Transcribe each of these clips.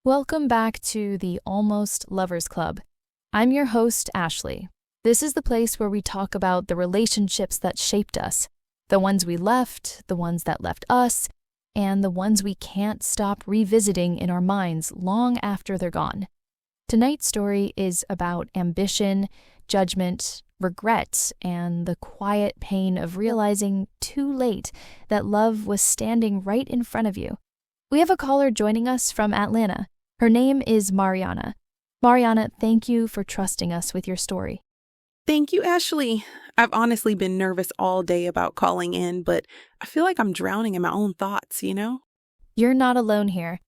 Welcome back to the Almost Lovers Club. I'm your host, Ashley. This is the place where we talk about the relationships that shaped us, the ones we left, the ones that left us, and the ones we can't stop revisiting in our minds long after they're gone. Tonight's story is about ambition, judgment, regret, and the quiet pain of realizing too late that love was standing right in front of you. We have a caller joining us from Atlanta. Her name is Marianna. Marianna, thank you for trusting us with your story. Thank you, Ashley. I've honestly been nervous all day about calling in, but I feel like I'm drowning in my own thoughts, You're not alone here.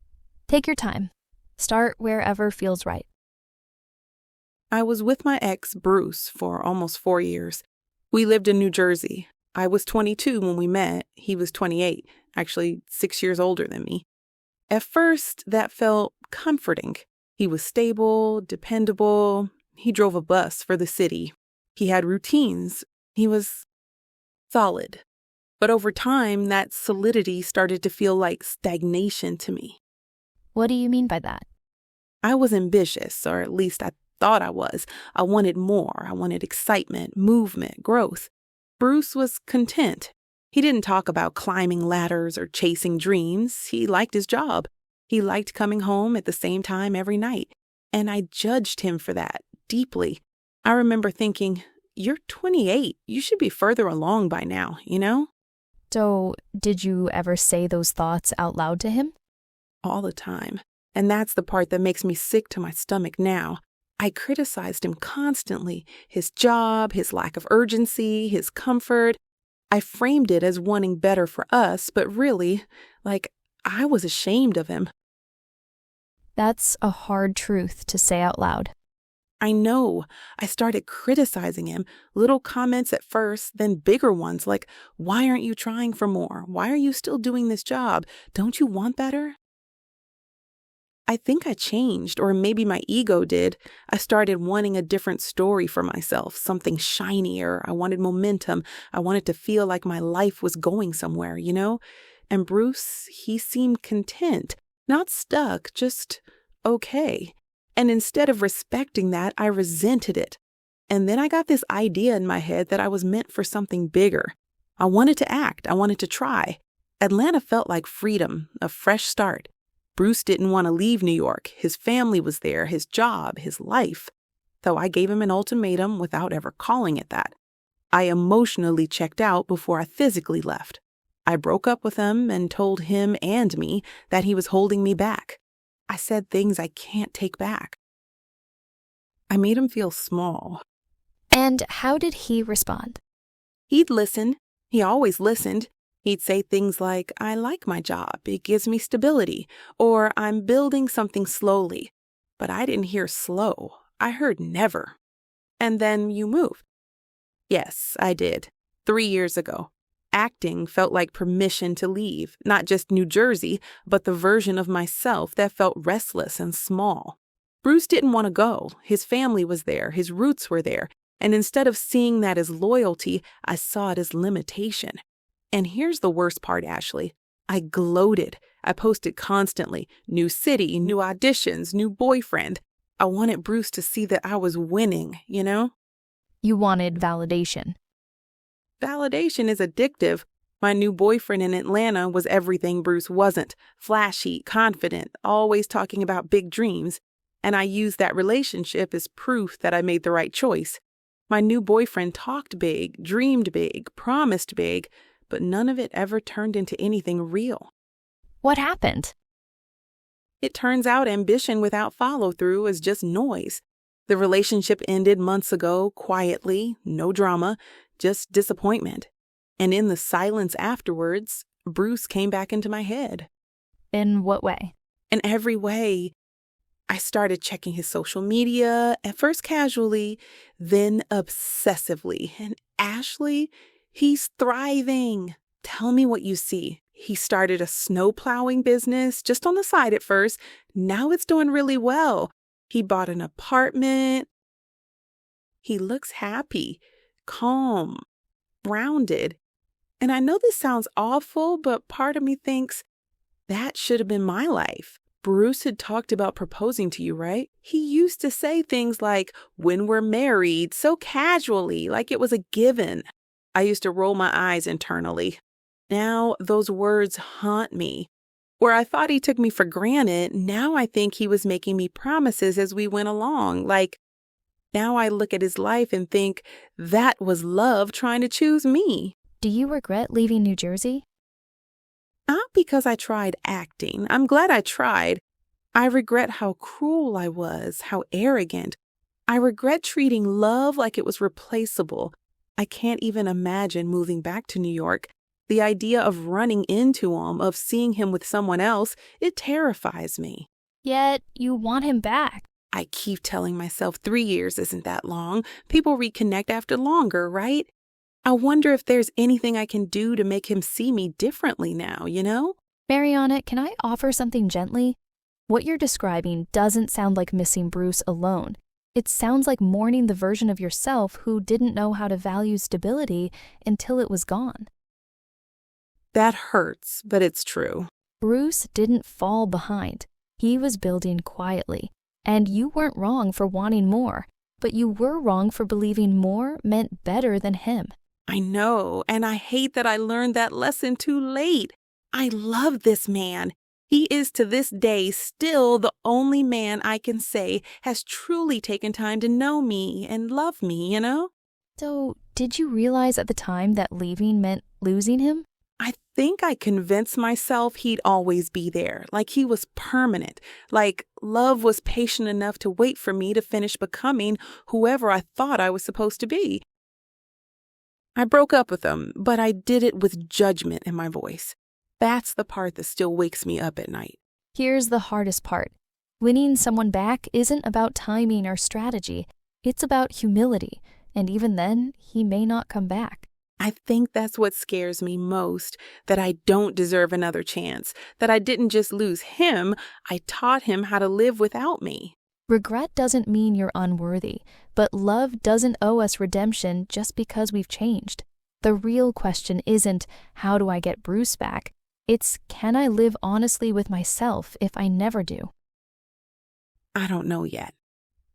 Take your time. Start wherever feels right. I was with my ex, Bruce, for almost 4 years. We lived in New Jersey. I was 22 when we met. He was 28, actually 6 years older than me. At first, that felt comforting. He was stable, dependable. He drove a bus for the city. He had routines. He was solid. But over time, that solidity started to feel like stagnation to me. What do you mean by that? I was ambitious, or at least I thought I was. I wanted more. I wanted excitement, movement, growth. Bruce was content. He didn't talk about climbing ladders or chasing dreams. He liked his job. He liked coming home at the same time every night. And I judged him for that deeply. I remember thinking, you're 28. You should be further along by now, So, did you ever say those thoughts out loud to him? All the time. And that's the part that makes me sick to my stomach now. I criticized him constantly. His job, his lack of urgency, his comfort. I framed it as wanting better for us, but really, I was ashamed of him. That's a hard truth to say out loud. I know. I started criticizing him. Little comments at first, then bigger ones like, why aren't you trying for more? Why are you still doing this job? Don't you want better? I think I changed, or maybe my ego did. I started wanting a different story for myself, something shinier. I wanted momentum. I wanted to feel like my life was going somewhere, And Bruce, he seemed content, not stuck, just okay. And instead of respecting that, I resented it. And then I got this idea in my head that I was meant for something bigger. I wanted to act. I wanted to try. Atlanta felt like freedom, a fresh start. Bruce didn't want to leave New York. His family was there, his job, his life. So I gave him an ultimatum without ever calling it that. I emotionally checked out before I physically left. I broke up with him and told him and me that he was holding me back. I said things I can't take back. I made him feel small. And how did he respond? He'd listen. He always listened. He'd say things like, I like my job, it gives me stability, or I'm building something slowly. But I didn't hear slow. I heard never. And then you moved. Yes, I did. 3 years ago. Acting felt like permission to leave, not just New Jersey, but the version of myself that felt restless and small. Bruce didn't want to go. His family was there. His roots were there. And instead of seeing that as loyalty, I saw it as limitation. And here's the worst part, Ashley. I gloated. I posted constantly. New city, new auditions, new boyfriend. I wanted Bruce to see that I was winning, You wanted validation. Validation is addictive. My new boyfriend in Atlanta was everything Bruce wasn't. Flashy, confident, always talking about big dreams. And I used that relationship as proof that I made the right choice. My new boyfriend talked big, dreamed big, promised big, but none of it ever turned into anything real. What happened? It turns out ambition without follow-through is just noise. The relationship ended months ago, quietly, no drama, just disappointment. And in the silence afterwards, Bruce came back into my head. In what way? In every way. I started checking his social media, at first casually, then obsessively. And Ashley, he's thriving. Tell me what you see. He started a snow plowing business, just on the side at first. Now it's doing really well. He bought an apartment. He looks happy, calm, grounded. And I know this sounds awful, but part of me thinks that should have been my life. Bruce had talked about proposing to you, right? He used to say things like, when we're married, so casually, like it was a given. I used to roll my eyes internally. Now those words haunt me. Where I thought he took me for granted, now I think he was making me promises as we went along. Like, now I look at his life and think that was love trying to choose me. Do you regret leaving New Jersey? Not because I tried acting. I'm glad I tried. I regret how cruel I was, how arrogant. I regret treating love like it was replaceable. I can't even imagine moving back to New York. The idea of running into him, of seeing him with someone else, it terrifies me. Yet you want him back. I keep telling myself 3 years isn't that long. People reconnect after longer, right? I wonder if there's anything I can do to make him see me differently now, you know? Marianna, can I offer something gently? What you're describing doesn't sound like missing Bruce alone. It sounds like mourning the version of yourself who didn't know how to value stability until it was gone. That hurts, but it's true. Bruce didn't fall behind. He was building quietly. And you weren't wrong for wanting more, but you were wrong for believing more meant better than him. I know, and I hate that I learned that lesson too late. I love this man. He is to this day still the only man I can say has truly taken time to know me and love me, you know? So, did you realize at the time that leaving meant losing him? I think I convinced myself he'd always be there, like he was permanent, like love was patient enough to wait for me to finish becoming whoever I thought I was supposed to be. I broke up with him, but I did it with judgment in my voice. That's the part that still wakes me up at night. Here's the hardest part. Winning someone back isn't about timing or strategy. It's about humility, and even then, he may not come back. I think that's what scares me most, that I don't deserve another chance, that I didn't just lose him, I taught him how to live without me. Regret doesn't mean you're unworthy, but love doesn't owe us redemption just because we've changed. The real question isn't, how do I get Bruce back? It's, can I live honestly with myself if I never do? I don't know yet,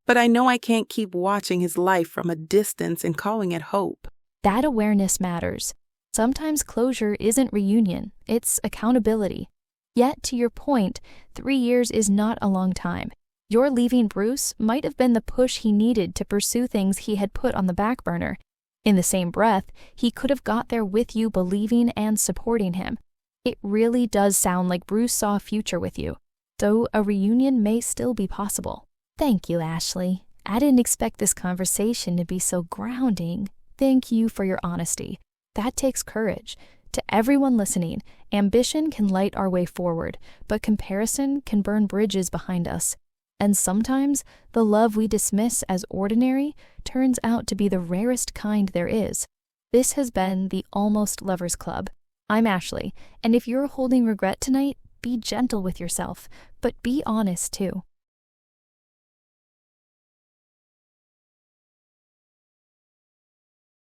but I know I can't keep watching his life from a distance and calling it hope. That awareness matters. Sometimes closure isn't reunion, it's accountability. Yet, to your point, 3 years is not a long time. Your leaving Bruce might have been the push he needed to pursue things he had put on the back burner. In the same breath, he could have got there with you believing and supporting him. It really does sound like Bruce saw a future with you, so a reunion may still be possible. Thank you, Ashley. I didn't expect this conversation to be so grounding. Thank you for your honesty. That takes courage. To everyone listening, ambition can light our way forward, but comparison can burn bridges behind us. And sometimes, the love we dismiss as ordinary turns out to be the rarest kind there is. This has been the Almost Lovers Club. I'm Ashley, and if you're holding regret tonight, be gentle with yourself, but be honest too.